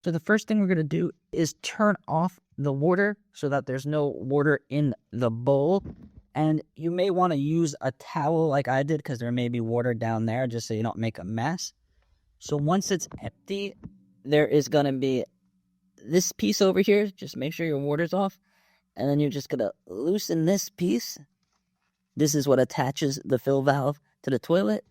So the first thing we're going to do is turn off the water so that there's no water in the bowl. And you may want to use a towel like I did because there may be water down there just so you don't make a mess. So once it's empty, there is going to be this piece over here. Just make sure your water's off. And then you're just going to loosen this piece. This is what attaches the fill valve to the toilet.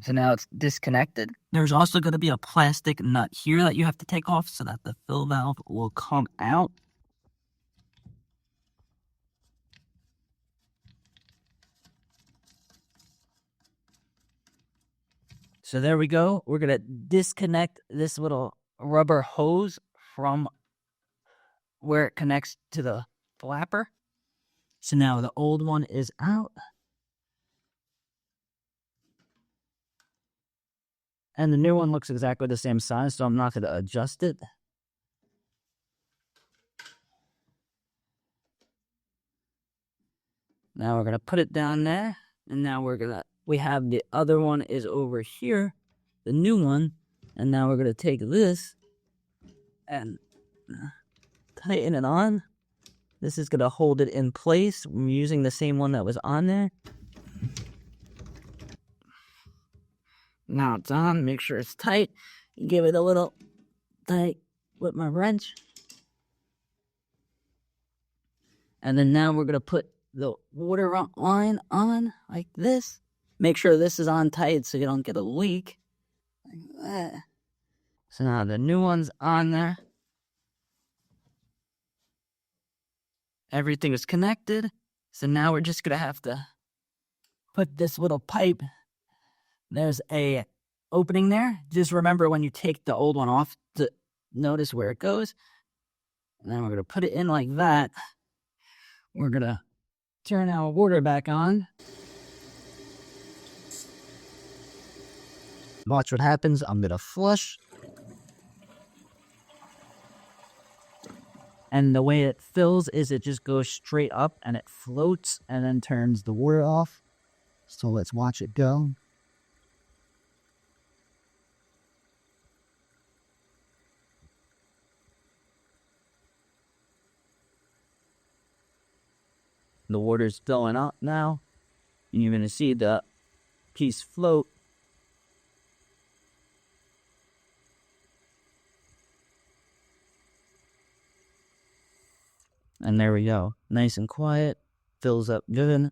So now it's disconnected. There's also going to be a plastic nut here that you have to take off so that the fill valve will come out. So there we go. We're going to disconnect this little rubber hose from where it connects to the flapper. So now the old one is out. And the new one looks exactly the same size, so I'm not going to adjust it. Now we're going to put it down there. And now we have the other one is over here, the new one. And now we're going to take this and tighten it on. This is going to hold it in place. I'm using the same one that was on there. Now it's on. Make sure it's tight. Give it a little tight with my wrench. And then now we're going to put the water line on like this. Make sure this is on tight so you don't get a leak. Like that. So now the new one's on there. Everything is connected. So now we're just going to have to put this little pipe. There's a opening there. Just remember when you take the old one off to notice where it goes. And then we're going to put it in like that. We're going to turn our water back on. Watch what happens. I'm going to flush. And the way it fills is it just goes straight up and it floats and then turns the water off. So let's watch it go. The water's filling up now. And you're going to see the piece float. And there we go. Nice and quiet. Fills up good.